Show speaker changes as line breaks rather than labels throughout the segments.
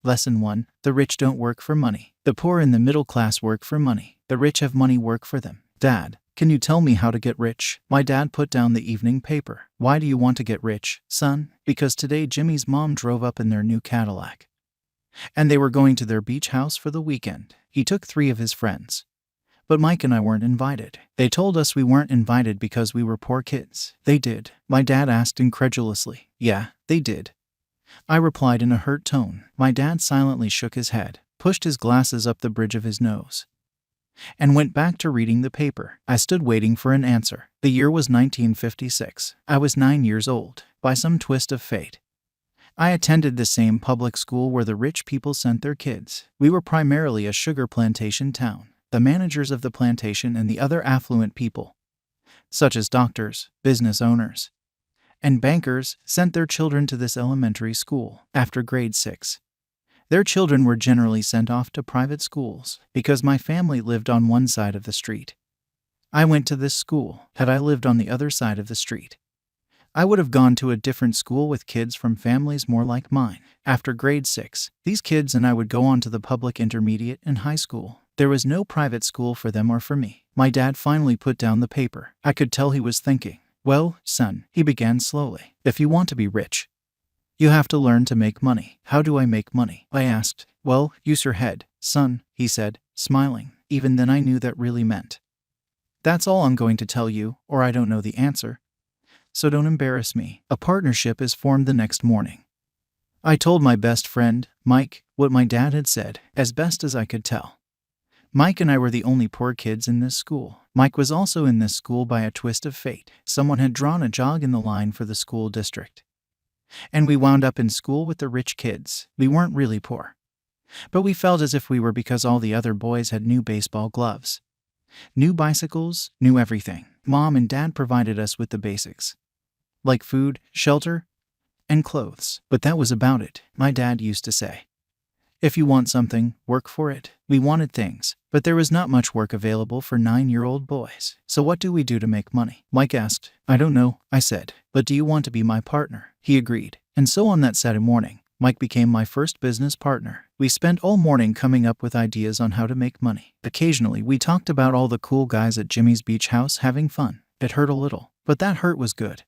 Lesson 1. The rich don't work for money. The poor and the middle class work for money. The rich have money work for them. Dad, can you tell me how to get rich? My dad put down the evening paper. Why do you want to get rich, son? Because today Jimmy's mom drove up in their new Cadillac. And they were going to their beach house for the weekend. He took 3 of his friends. But Mike and I weren't invited. They told us we weren't invited because we were poor kids. They did? My dad asked incredulously. Yeah, they did. I replied in a hurt tone. My dad silently shook his head, pushed his glasses up the bridge of his nose, and went back to reading the paper. I stood waiting for an answer. The year was 1956. I was 9 years old. By some twist of fate, I attended the same public school where the rich people sent their kids. We were primarily a sugar plantation town. The managers of the plantation and the other affluent people, such as doctors, business owners, and bankers, sent their children to this elementary school. After grade 6, their children were generally sent off to private schools. Because my family lived on one side of the street, I went to this school. Had I lived on the other side of the street, I would have gone to a different school with kids from families more like mine. After grade 6, these kids and I would go on to the public intermediate and high school. There was no private school for them or for me. My dad finally put down the paper. I could tell he was thinking. Well, son, he began slowly, if you want to be rich, you have to learn to make money. How do I make money? I asked. Well, use your head, son, he said, smiling. Even then I knew that really meant, that's all I'm going to tell you, or I don't know the answer. So don't embarrass me. A partnership is formed the next morning. I told my best friend, Mike, what my dad had said, as best as I could tell. Mike and I were the only poor kids in this school. Mike was also in this school by a twist of fate. Someone had drawn a jog in the line for the school district, and we wound up in school with the rich kids. We weren't really poor, but we felt as if we were because all the other boys had new baseball gloves, new bicycles, new everything. Mom and Dad provided us with the basics, like food, shelter, and clothes. But that was about it. My dad used to say, if you want something, work for it. We wanted things, but there was not much work available for 9-year-old boys. So what do we do to make money? Mike asked. I don't know, I said. But do you want to be my partner? He agreed. And so on that Saturday morning, Mike became my first business partner. We spent all morning coming up with ideas on how to make money. Occasionally, we talked about all the cool guys at Jimmy's beach house having fun. It hurt a little, but that hurt was good,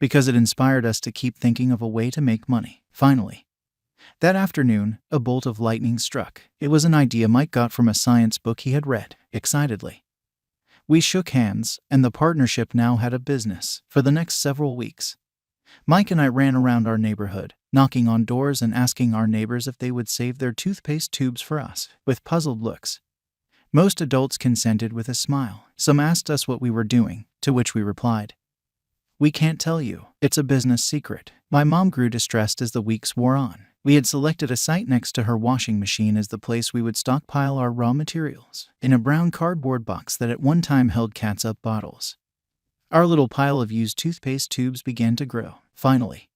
because it inspired us to keep thinking of a way to make money. Finally, that afternoon, a bolt of lightning struck. It was an idea Mike got from a science book he had read. Excitedly, we shook hands, and the partnership now had a business. For the next several weeks, Mike and I ran around our neighborhood, knocking on doors and asking our neighbors if they would save their toothpaste tubes for us. With puzzled looks, most adults consented with a smile. Some asked us what we were doing, to which we replied, we can't tell you. It's a business secret. My mom grew distressed as the weeks wore on. We had selected a site next to her washing machine as the place we would stockpile our raw materials, in a brown cardboard box that at one time held catsup bottles. Our little pile of used toothpaste tubes began to grow. Finally,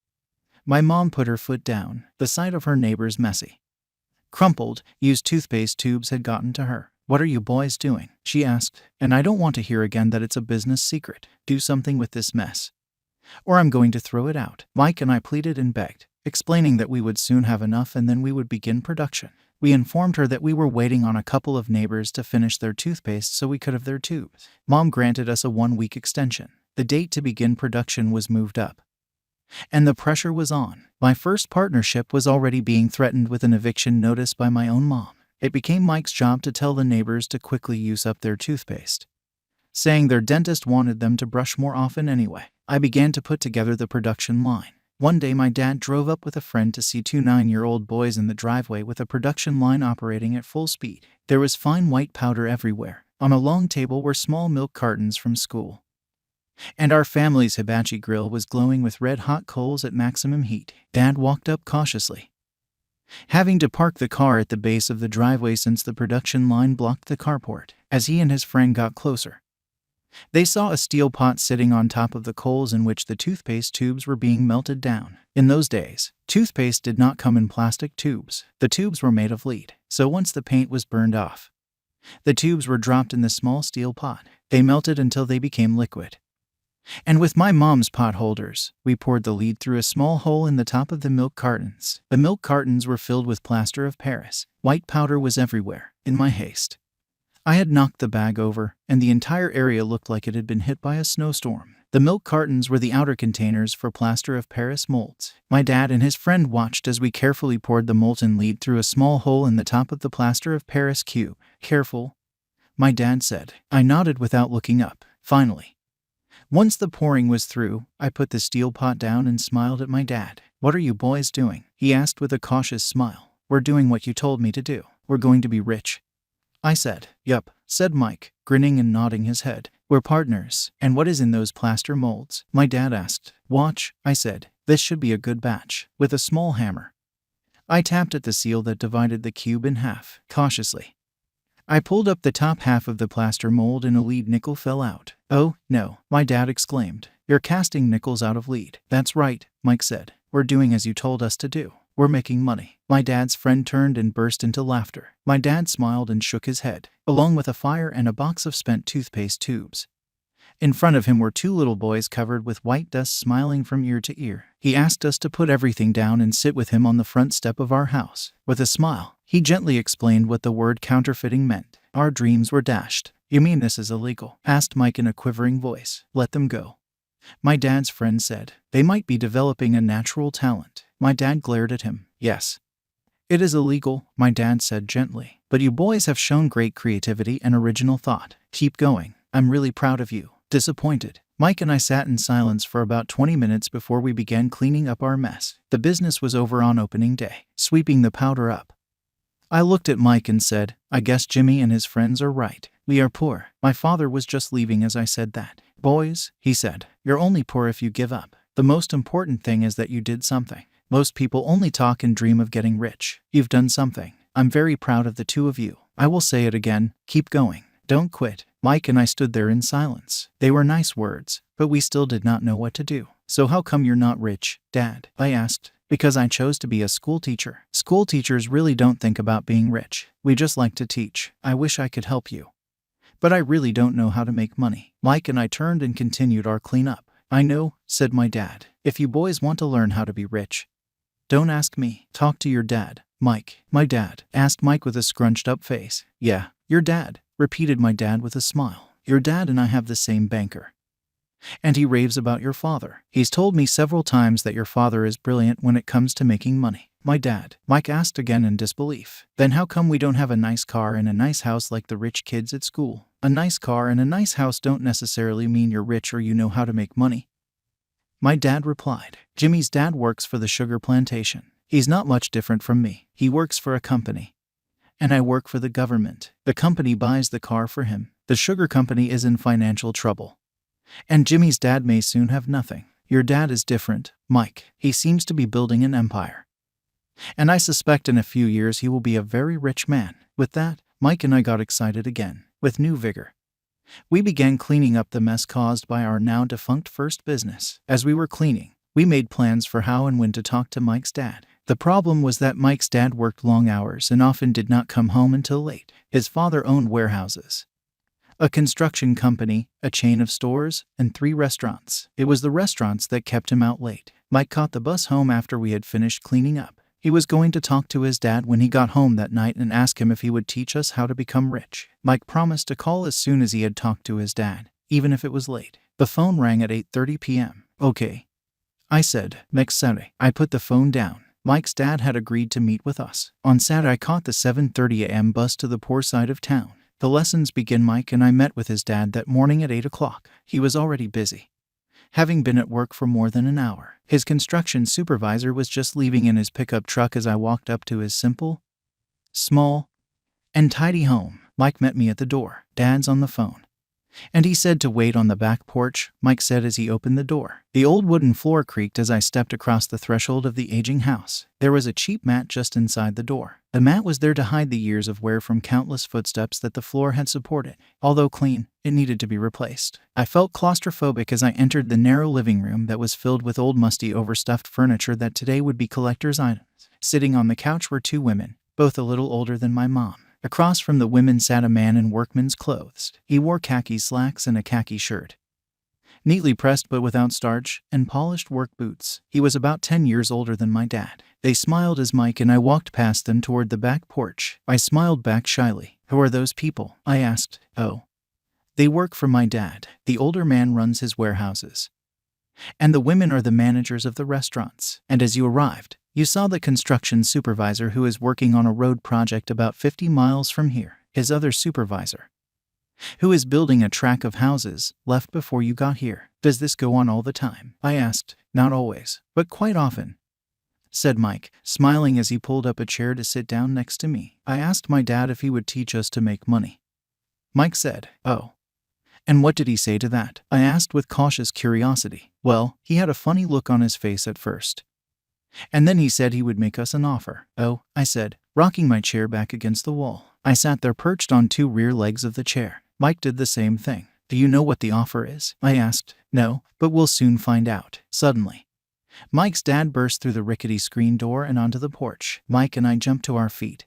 my mom put her foot down. The sight of her neighbor's messy, crumpled, used toothpaste tubes had gotten to her. What are you boys doing? She asked. And I don't want to hear again that it's a business secret. Do something with this mess, or I'm going to throw it out. Mike and I pleaded and begged, explaining that we would soon have enough and then we would begin production. We informed her that we were waiting on a couple of neighbors to finish their toothpaste so we could have their tubes. Mom granted us a 1-week extension. The date to begin production was moved up, and the pressure was on. My first partnership was already being threatened with an eviction notice by my own mom. It became Mike's job to tell the neighbors to quickly use up their toothpaste, saying their dentist wanted them to brush more often anyway. I began to put together the production line. One day my dad drove up with a friend to see 2 9-year-old boys in the driveway with a production line operating at full speed. There was fine white powder everywhere. On a long table were small milk cartons from school, and our family's hibachi grill was glowing with red-hot coals at maximum heat. Dad walked up cautiously, having to park the car at the base of the driveway since the production line blocked the carport. As he and his friend got closer, they saw a steel pot sitting on top of the coals in which the toothpaste tubes were being melted down. In those days, toothpaste did not come in plastic tubes. The tubes were made of lead, so once the paint was burned off, the tubes were dropped in the small steel pot. They melted until they became liquid. And with my mom's pot holders, we poured the lead through a small hole in the top of the milk cartons. The milk cartons were filled with plaster of Paris. White powder was everywhere. In my haste, I had knocked the bag over, and the entire area looked like it had been hit by a snowstorm. The milk cartons were the outer containers for plaster of Paris molds. My dad and his friend watched as we carefully poured the molten lead through a small hole in the top of the plaster of Paris cube. Careful, my dad said. I nodded without looking up. Finally, once the pouring was through, I put the steel pot down and smiled at my dad. "What are you boys doing?" he asked with a cautious smile. "We're doing what you told me to do. We're going to be rich," I said. "Yup," said Mike, grinning and nodding his head. "We're partners." "And what is in those plaster molds?" my dad asked. "Watch," I said. "This should be a good batch." With a small hammer, I tapped at the seal that divided the cube in half. Cautiously, I pulled up the top half of the plaster mold and a lead nickel fell out. "Oh, no," my dad exclaimed. "You're casting nickels out of lead." "That's right," Mike said. "We're doing as you told us to do. We're making money." My dad's friend turned and burst into laughter. My dad smiled and shook his head, along with a fire and a box of spent toothpaste tubes. In front of him were two little boys covered with white dust smiling from ear to ear. He asked us to put everything down and sit with him on the front step of our house. With a smile, he gently explained what the word counterfeiting meant. Our dreams were dashed. "You mean this is illegal?" asked Mike in a quivering voice. "Let them go," my dad's friend said. "They might be developing a natural talent." My dad glared at him. "Yes, it is illegal," my dad said gently. "But you boys have shown great creativity and original thought. Keep going. I'm really proud of you." Disappointed, Mike and I sat in silence for about 20 minutes before we began cleaning up our mess. The business was over on opening day. Sweeping the powder up, I looked at Mike and said, "I guess Jimmy and his friends are right. We are poor." My father was just leaving as I said that. "Boys," he said, "you're only poor if you give up. The most important thing is that you did something. Most people only talk and dream of getting rich. You've done something. I'm very proud of the two of you. I will say it again, keep going. Don't quit." Mike and I stood there in silence. They were nice words, but we still did not know what to do. "So how come you're not rich, Dad?" I asked. "Because I chose to be a school teacher. School teachers really don't think about being rich. We just like to teach. I wish I could help you, but I really don't know how to make money." Mike and I turned and continued our cleanup. "I know," said my dad. "If you boys want to learn how to be rich, don't ask me. Talk to your dad." "Mike, my dad?" asked Mike with a scrunched up face. "Yeah, your dad," repeated my dad with a smile. "Your dad and I have the same banker. And he raves about your father. He's told me several times that your father is brilliant when it comes to making money." "My dad?" Mike asked again in disbelief. "Then how come we don't have a nice car and a nice house like the rich kids at school?" "A nice car and a nice house don't necessarily mean you're rich or you know how to make money," my dad replied. "Jimmy's dad works for the sugar plantation. He's not much different from me. He works for a company, and I work for the government. The company buys the car for him. The sugar company is in financial trouble, and Jimmy's dad may soon have nothing. Your dad is different, Mike. He seems to be building an empire, and I suspect in a few years he will be a very rich man." With that, Mike and I got excited again. With new vigor, we began cleaning up the mess caused by our now defunct first business. As we were cleaning, we made plans for how and when to talk to Mike's dad. The problem was that Mike's dad worked long hours and often did not come home until late. His father owned warehouses, a construction company, a chain of stores, and 3 restaurants. It was the restaurants that kept him out late. Mike caught the bus home after we had finished cleaning up. He was going to talk to his dad when he got home that night and ask him if he would teach us how to become rich. Mike promised to call as soon as he had talked to his dad, even if it was late. The phone rang at 8:30 p.m. "Okay," I said. "Next Saturday." I put the phone down. Mike's dad had agreed to meet with us. On Saturday I caught the 7:30 a.m. bus to the poor side of town. The lessons began. Mike and I met with his dad that morning at 8 o'clock. He was already busy, having been at work for more than an hour. His construction supervisor was just leaving in his pickup truck as I walked up to his simple, small, and tidy home. Mike met me at the door. "Dad's on the phone, and he said to wait on the back porch," Mike said as he opened the door. The old wooden floor creaked as I stepped across the threshold of the aging house. There was a cheap mat just inside the door. The mat was there to hide the years of wear from countless footsteps that the floor had supported. Although clean, it needed to be replaced. I felt claustrophobic as I entered the narrow living room that was filled with old musty overstuffed furniture that today would be collector's items. Sitting on the couch were 2 women, both a little older than my mom. Across from the women sat a man in workman's clothes. He wore khaki slacks and a khaki shirt, neatly pressed but without starch, and polished work boots. He was about 10 years older than my dad. They smiled as Mike and I walked past them toward the back porch. I smiled back shyly. Who are those people? I asked. Oh, they work for my dad. The older man runs his warehouses, and the women are the managers of the restaurants. And as you arrived, you saw the construction supervisor who is working on a road project about 50 miles from here. His other supervisor, who is building a track of houses, left before you got here. Does this go on all the time? I asked. Not always, but quite often, said Mike, smiling as he pulled up a chair to sit down next to me. I asked my dad if he would teach us to make money. Mike said, "Oh. And what did he say to that?" I asked with cautious curiosity. Well, he had a funny look on his face at first, and then he said he would make us an offer. Oh, I said, rocking my chair back against the wall. I sat there perched on two rear legs of the chair. Mike did the same thing. Do you know what the offer is? I asked. No, but we'll soon find out. Suddenly, Mike's dad burst through the rickety screen door and onto the porch. Mike and I jumped to our feet.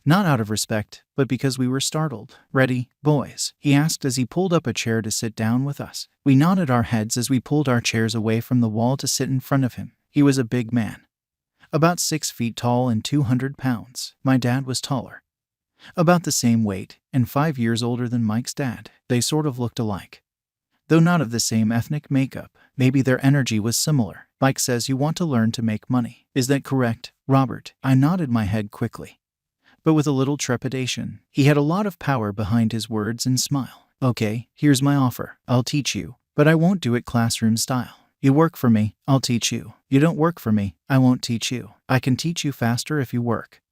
Not out of respect, but because we were startled. Ready, boys? He asked as he pulled up a chair to sit down with us. We nodded our heads as we pulled our chairs away from the wall to sit in front of him. He was a big man, about 6 feet tall and 200 pounds. My dad was taller, about the same weight, and 5 years older than Mike's dad. They sort of looked alike, though not of the same ethnic makeup. Maybe their energy was similar. Mike says you want to learn to make money. Is that correct, Robert? I nodded my head quickly, but with a little trepidation. He had a lot of power behind his words and smile. Okay, here's my offer. I'll teach you, but I won't do it classroom style. You work for me, I'll teach you. You don't work for me, I won't teach you. I can teach you faster if you work,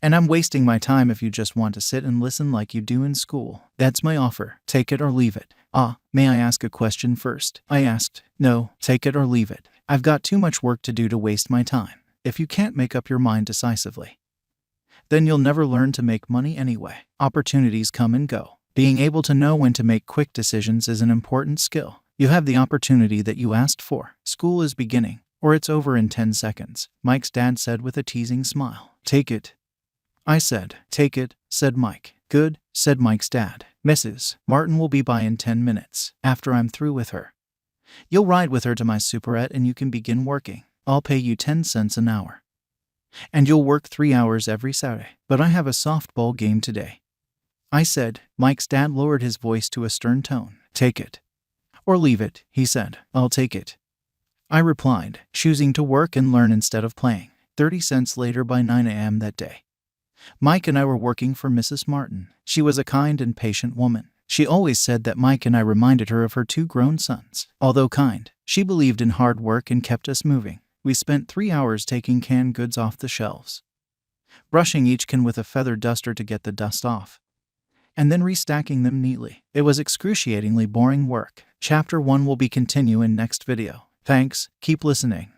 and I'm wasting my time if you just want to sit and listen like you do in school. That's my offer. Take it or leave it. May I ask a question first? I asked. No, take it or leave it. I've got too much work to do to waste my time. If you can't make up your mind decisively, then you'll never learn to make money anyway. Opportunities come and go. Being able to know when to make quick decisions is an important skill. You have the opportunity that you asked for. School is beginning, or it's over in 10 seconds, Mike's dad said with a teasing smile. Take it, I said. Take it, said Mike. Good, said Mike's dad. Mrs. Martin will be by in 10 minutes. After I'm through with her, you'll ride with her to my superette and you can begin working. I'll pay you 10 cents an hour, and you'll work 3 hours every Saturday. But I have a softball game today, I said. Mike's dad lowered his voice to a stern tone. Take it or leave it, he said. I'll take it, I replied, choosing to work and learn instead of playing. 30 cents later, by 9 a.m. that day, Mike and I were working for Mrs. Martin. She was a kind and patient woman. She always said that Mike and I reminded her of her 2 grown sons. Although kind, she believed in hard work and kept us moving. We spent 3 hours taking canned goods off the shelves, brushing each can with a feather duster to get the dust off, and then restacking them neatly. It was excruciatingly boring work. Chapter 1 will be continued in next video. Thanks, keep listening.